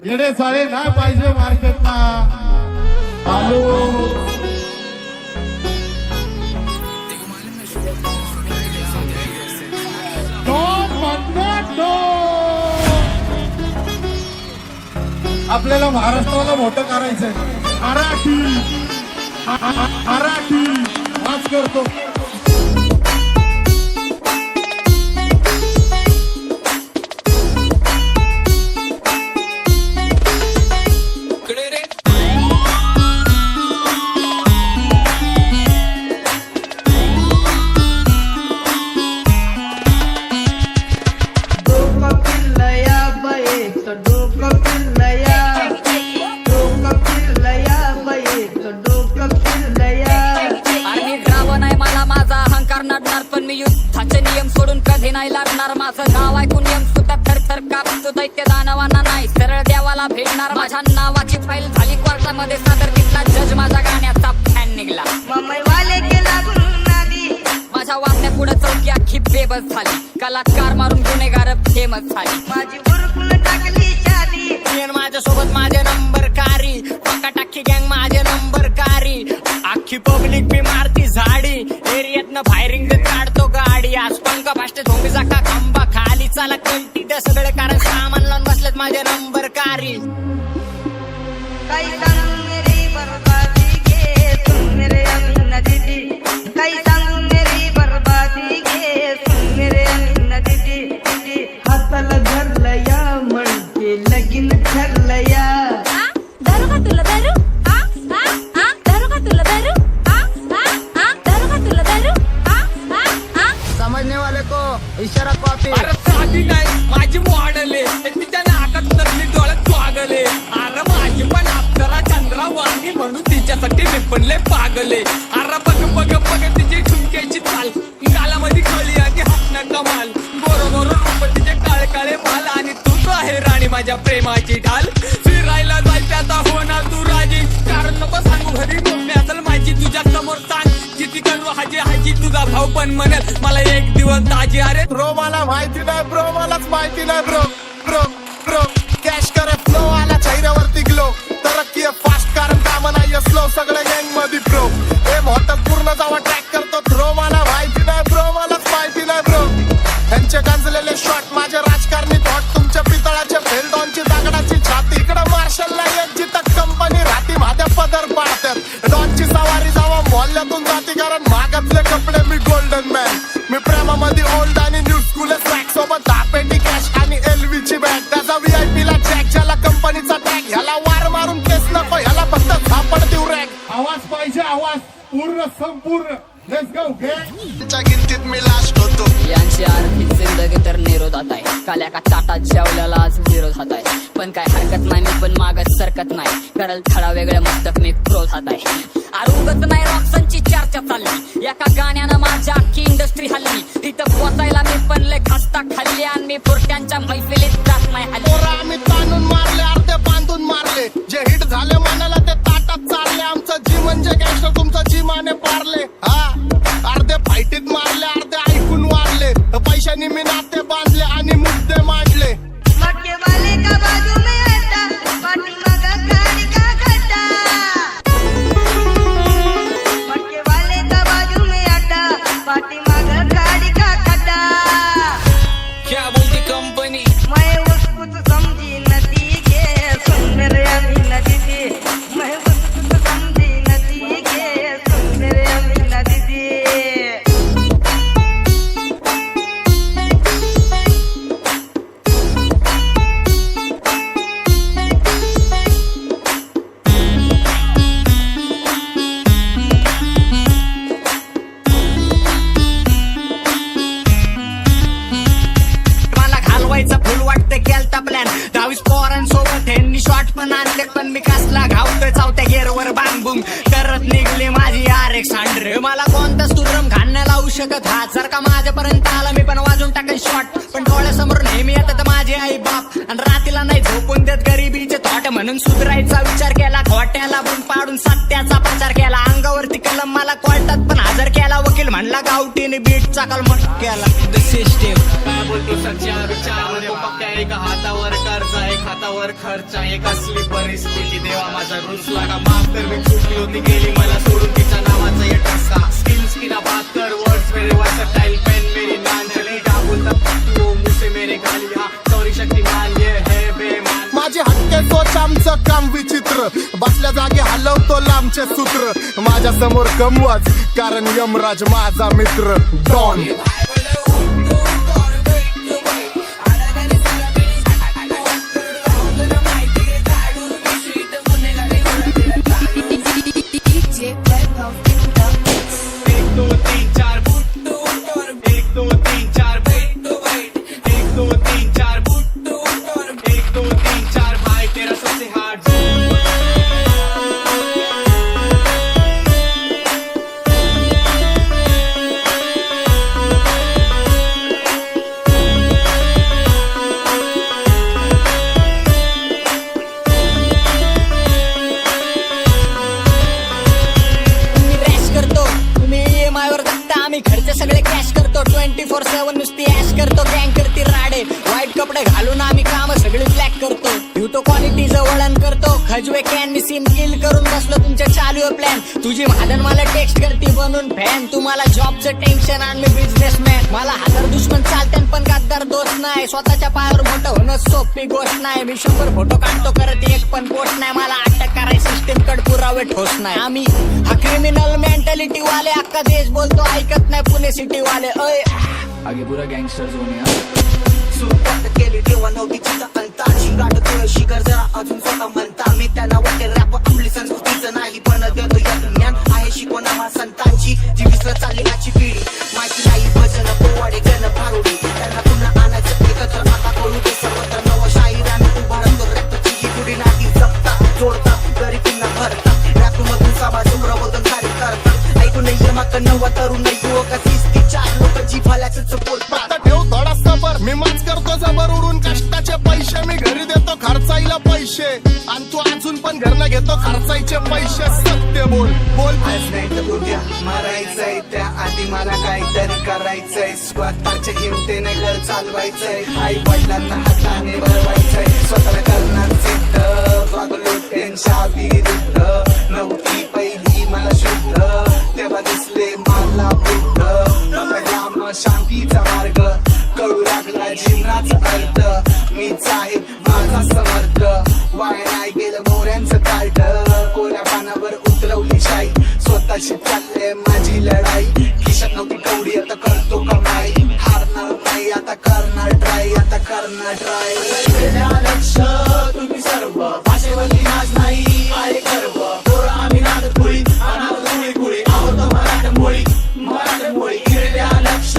येडे साळे ना पाहिजे मार्केटला आलो आपल्याला महाराष्ट्राला मोठं करायचंय मराठी मराठी वाच करतो पण मी युद्धाचे नियम सोडून कधी नाही लढणार माझं नाव ऐकून नियम सुद्धा थरथर कापतो दैत्य दानवांना नाही सरळ देवाला भेटणार माझ्या नावाची फाईल झाली कोर्टामध्ये सादर घेतला जज माझ्या गाण्याचा फॅन निघला माझ्या वागण्या पुढे चौकी अख्खी बेबस झाली कलाकार मारून गुन्हेगार फेमस झाली माझी उरकून टाकली चाली माझ्यासोबत माझे नंबर कारी पक्का टाकी गँग माझे नंबर कारी अख्खी पब्लिक मी मारती झाडी एरियातनं फायरिंग काढतो गाडी आज पंख फास्ट झोंबीचा का खांबा खाली चाला कंटी ते सगळे कारण सामान लावून बसलेत माझे नंबर कारी काही सांगू मेरी बर्बादी घे तुम मेरे अमीना दीदी काही सांगू मेरी बर्बादी घे तुम मेरे अमीना दीदी दीदी हाताला धरलं या म्हणते लगीन ठरलं या दारू का तुला दारू दारू का तुला दारू दारू का तुला दारू समझने वाले को इशारा कॉपी अरे साधी नाही माझी मॉडेल आहे तिच्या नाकात नसली डोळ्यात स्वागले अरे माझी पण अप्सरा चंद्रा वाणी म्हणून तिच्यासाठी मी पण लय पागले अरे बघ बघ बघ तिची ठुमक्याची चाल गालामध्ये खळी आणि हात कमाल बरोबर रूप तिचे काळे काळे माल आणि तू तो आहे राणी माझ्या प्रेमाची ढाल फिरायला जायचं आता होणार तू राजी कारण नको सांगू घरी मम्मी असेल माझी तुझ्या समोर सांग किती करू हाजी हाजी तुझा भाऊ पण म्हणेल मला एक दिवस दाजी अरे ब्रो मला माहिती नाही ब्रो मलाच माहिती नाही ब्रो ब्रो ब्रो कॅश करे फ्लो आला चेहऱ्यावरती ग्लो तरक्की फास्ट कारण काम नाही स्लो सगळे गँग मध्ये ब्रो हे मोठं पूर्ण जावा ट्रॅक करतो थ्रो मला माहिती नाही ब्रो मलाच माहिती नाही ब्रो त्यांचे गांजलेले शॉट माझे राजकारणी थॉट तुमच्या पितळाचे फेलडॉनची दगडाची छाती इकडं मार्शलला एक जिथं कंपनी राहती माझ्या पदर पाडतात डॉनची सवारी जावा मोहल्ल्यातून जाती कारण मागातले कपडे मी गोल्डन मॅन मी प्रेमामध्ये ओल्ड आणि न्यू स्कूल ट्रॅक सोबत 10 पेटी कॅश आणि एलवी ची बॅग त्याचा व्हीआयपी ला ट्रॅक ज्याला कंपनीचा टॅग ह्याला वार मारून केस नको ह्याला फक्त झापड देऊ रॅक आवाज पाहिजे आवाज पूर्ण संपूर्ण लेट्स गो गँगच्या गिनतीत मी लास्ट होतो यांची आर्थिक जिंदगी तर निरोधात आहे काल्या का ताटात जेवल्याला आज विरोधात आहे पण काय हरकत नाही मी पण मागत सरकत नाही करल थडा वेगळ्या मस्तक मी क्रोधात आहे आरुगत नाही रॉक्सनची चर्चा चालली एका गाण्यानं माझ्या अख्खी इंडस्ट्री हल्ली तिथं पोचायला मी पण लय खस्ता खाल्ली आणि मी पुरट्यांच्या मैफिलीत जात नाही हल्ली आम्ही ताणून मारले अर्धे बांधून मारले जे हिट झाले मनाला ते ताटात चालले आमचं जी म्हणजे गँगस्टर तुमचं जी माने पारले हा अर्धे फाईटीत मारले अर्धे ऐकून वारले पैशानी मी नाते बांधले आणि मुद्दे मांडले मटके वाले का बाजू में हटा पाटी मगा गाड़ी का खड्डा मटके वाले का बाजू में हटा पाटी मगा गाड़ी का खड्डा क्या बोलती कंपनी मैं उसको तो समझी नदी के सुन मेरे अमीना दीदी मैं उसको तो समझी नदी के सुन मेरे अमीना दीदी फुल वाटते केलता प्लॅन 22 पोरांसोबत ह्यांनी शॉट पण आणले पण मी कसला घावतोय चावत्या गेअरवर बांबूम करत निघली माझी RX 100 मला कोणताच तुरम घालण्या लावू शकत हा जर का माझ्यापर्यंत आला मी पण वाजून टाकेन शॉट पण डोळ्यासमोर नेहमी येतात माझे आई बाप आणि रातीला नाही झोपून देत गरिबीचे थॉट म्हणून सुधरायचा विचार केला खोट्याला बून पाडून सत्याचा प्रचार केला अंगावरती कलम मला कोर्टात पण हजर केला वकील म्हणला गावठीने बीटचा कलमट केला द सिस्टीम काय बोलतो सच्चा विचार पक्का एका हातावर कर्ज एक हातावर खर्च आहे कसली परिस्थिती देवा माझा रुसला का माफ कर मी चुकली होती गेली मला सोडून तिच्या नावाचा ये टसका स्किल्स की ना बात कर वर्ड्स मेरे वर्सटाइल पेन मेरी नान चली क्या बोलता तू मुझसे मेरे गाली हा सॉरी शक्तिमान ये है बेमान माझे हक्के तोच आमचं काम विचित्र बसल्या जागी हलवतो लांबचे सूत्र माझ्या समोर कमवाच कारण यमराज माझा मित्र डॉन घरचे सगळे कॅश करतो 24/7 नुसती ऍश करतो गँग करती राडे व्हाईट कपडे घालून आम्ही काम सगळी ब्लॅक करतो ठेवतो क्वालिटीचं वळण करतो खजवे कॅन सीन किल करून बसलो तुमच्या चालू आहे प्लॅन तुझी महादन मला टेक्स्ट करती बनून फॅन तुम्हाला जॉबचं टेन्शन आणि मी बिझनेसमॅन मला 1000 दुश्मन चालते पण गद्दार दोस्त नाही स्वतःच्या पायावर मोठं होणं सोपी गोष्ट नाही मी 100 फोटो काढतो करत एक पण पोस्ट नाही मला अटक करायची सिस्टीम कड पुरावे ठोस नाही आम्ही हा क्रिमिनल मेंटॅलिटी वाले अख्खा देश बोलतो ऐकत नाही पुणे सिटी वाले अय आगे पूरा गँगस्टर झोन आहे सुरुवात केली तेव्हा नव्हती चिंता अंताची गाठ तुळशी कर जरा अजून स्वतः म्हणता मी त्यांना वाटते रॅप आपली संस्कृतीचं नाही पण देतो यात ज्ञान आहे शिकवण मा संतांची जी विसरत चालली आजची पिढी माहिती नाही भजन पोवाडे गण भारुडी त्यांना पुन्हा आणायचं एकत्र आता कळू दे सर्वत्र नव शाहिराने उभारतो रॅपची ही गुढी नाही जपता जोडता तरी पुन्हा भरता रॅप मधून सभा सुप्रबोधन कार्य करतात ऐकून नाही माक नवा तरुण युवक 34 लोक जी फल्याचं चपोट आता ठेव थोडा सबर मी माच करतो जबर उडून कष्टाचे पैसे मी घरी देतो खर्चायला पैसे आणि तू अजून पण घरनं घेतो खर्चायचे पैसे सत्य बोल बोल आज नाही तर उद्या मरायचंय त्या आधी मला काहीतरी करायचंय स्वतःच्या हिमतीने घर चालवायचंय आई वडिलांना हाताने भरवायचंय स्वतःला करणार सिद्ध वागलो त्यांच्या विरुद्ध नव्हती पहिली मला शुद्ध तेव्हा दिसले मला बुद्ध राम शांतीचा मार्ग कळू लागला जीवनाचा अर्थ मीच आहे माझा समर्थ वाया नाही गेलं मोऱ्यांचं कार्ड कोऱ्या पानावर उतरवली शाई स्वतःची चालले माझी लढाई खिशात नव्हती कवडी आता करतो कमाई हारणार नाही आता करणार ट्राय आता करणार ट्राय लक्ष तुम्ही सर्व भाषेवरती नाच नाही आहे गर्व पोरं आम्ही नादत मुळी अनाथ मुळी कुळी आवडतो मराठमोळी गिरल्या लक्ष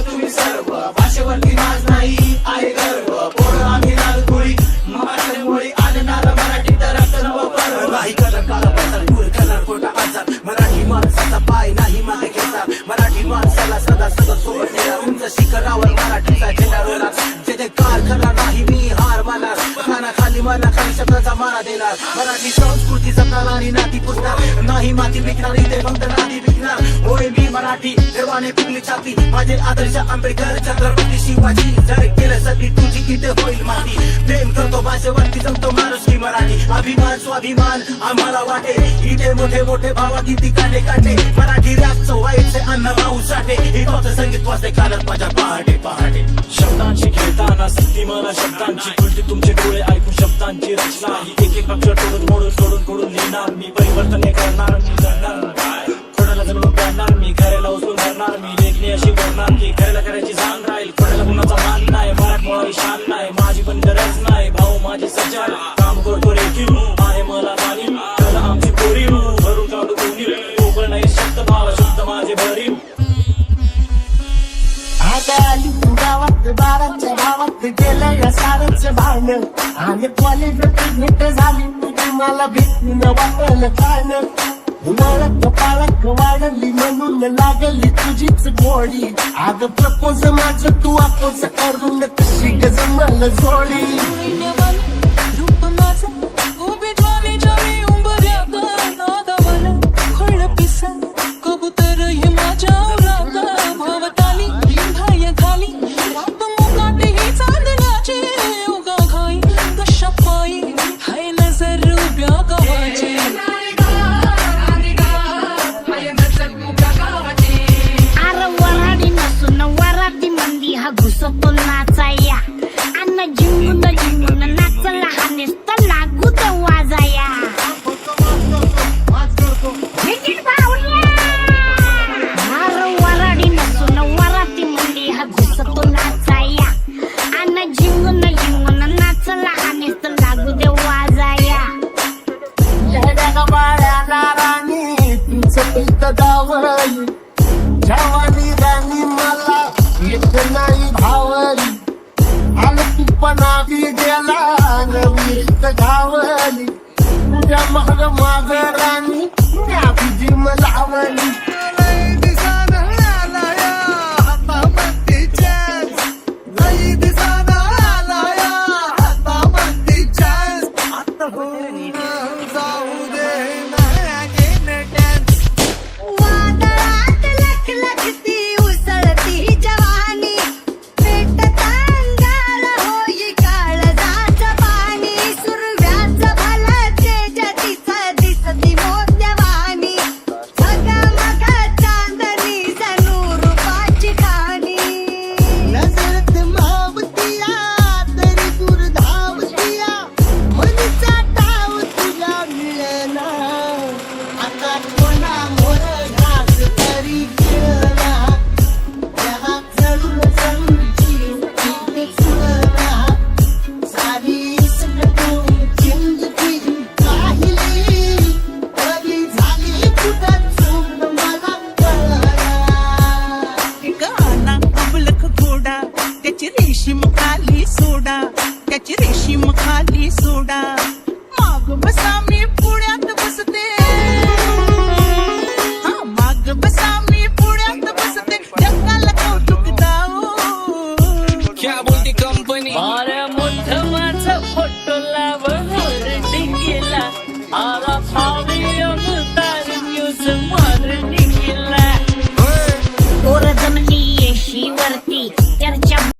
तुम्ही सर्व भाषेवरती नाच नाही आहे गर्व पोरं आम्ही नादत मुळी मराठमोळी आणणार मराठी तर नव पर्व नाही कलर काला पसार गुळ कलर खोटा आजार मराठी माणसाचा पाय नाही मागे घेतात मराठी माणसाला सदा सदा सोडलेला उंच शिखरावर मराठीचा झेंडा रोला जे कार करणार नाही मी हार मानणार खाली शब्दाचा मारा देणार मराठी संस्कृती जपणार आणि नाती पुसणार नाही माती विकणार इथे फक्त नाती विकणार होय मी मराठी देवाने पिकली छाती माझे आदर्श आंबेडकर छत्रपती शिवाजी जर केलं सती तुझी किती होईल माती प्रेम करतो भाषेवरती जमतो माणूस की मराठी अभिमान स्वाभिमान आम्हाला वाटे इथे मोठे मोठे भावा किती काटे काटे मराठी रॅपचं व्हायचे अन्न राहू साठे हिपाचं संगीत वाजते कानात माझ्या पहाटे पहाटे शब्दांची खेळताना सिद्धी मला शब्दांची खुलती तुमचे डोळे ऐकून शब्दांची रचना ही एक अक्षर तोडून लिहिणार मी परिवर्तन करणार मी करणार कोणाला जन्म करणार मी घराला उचलून धरणार मी लेखणी अशी करणार की घराला करायची जाण राहील कोणाला कुणाचा मान नाही मराठमोळी शान नाही माझी पण गरज नाही भाऊ माझी सज्जाल काम करतो रेखीव आहे मला जाणीव कला आमची कोरीव भरून काढू कोणी कोकण नाही शब्द भाव शब्द माझे भरीव आली तू गावात बारांच्या गावात गेलं या सारंचं भावनं आणि कॉलेज भेट झाली तुझी मला भेटली न वाटलं काय उन्हाळ्यात पाळत वाढली म्हणून लागली तुझीच गोडी अगं प्रपोज माझं तू अपोज करून कशी गजमल जोडी रूप माझं उभी ज्वाली ज्वाली उंबऱ्यात नागावाला खोळ पिसा कबूतर हे माझ्या औलादा भवताली भाय घाली रात मुकाटे ही चांदण्याची उगा घाई कशा शहाणपणा बी गेला नवीन गावली तुझ्या माग माग राणी त्या जिम लावली वादळात लखलखती उसळती जवानी पेटत अंगार होई काळजाचं पाणी सुरव्याचं भलं तेज तिचं दिसती मोत्यवानी झगमग चांदणी जणू रूपाची खाणी नजरत मावतिया तरी दूर धावतिया मनीचा टाव तुला मिळेना आता कोणा मोर घास तरी खेळला त्याला जळून जळून जीव किती सुरला सारी सगळं जिंदगी पाहिली कधी झाली कुठं चूक मला कळला गाना अबलख घोडा त्याची रेशीम खाली सोडा त्याची रेशीम खाली सोडा माग बसा मी पुण्यात बसते हा माग बसा मी पुण्यात बसते जगाला कौतुक दाओ क्या बोलती कंपनी अरे मोठं माझं फोटो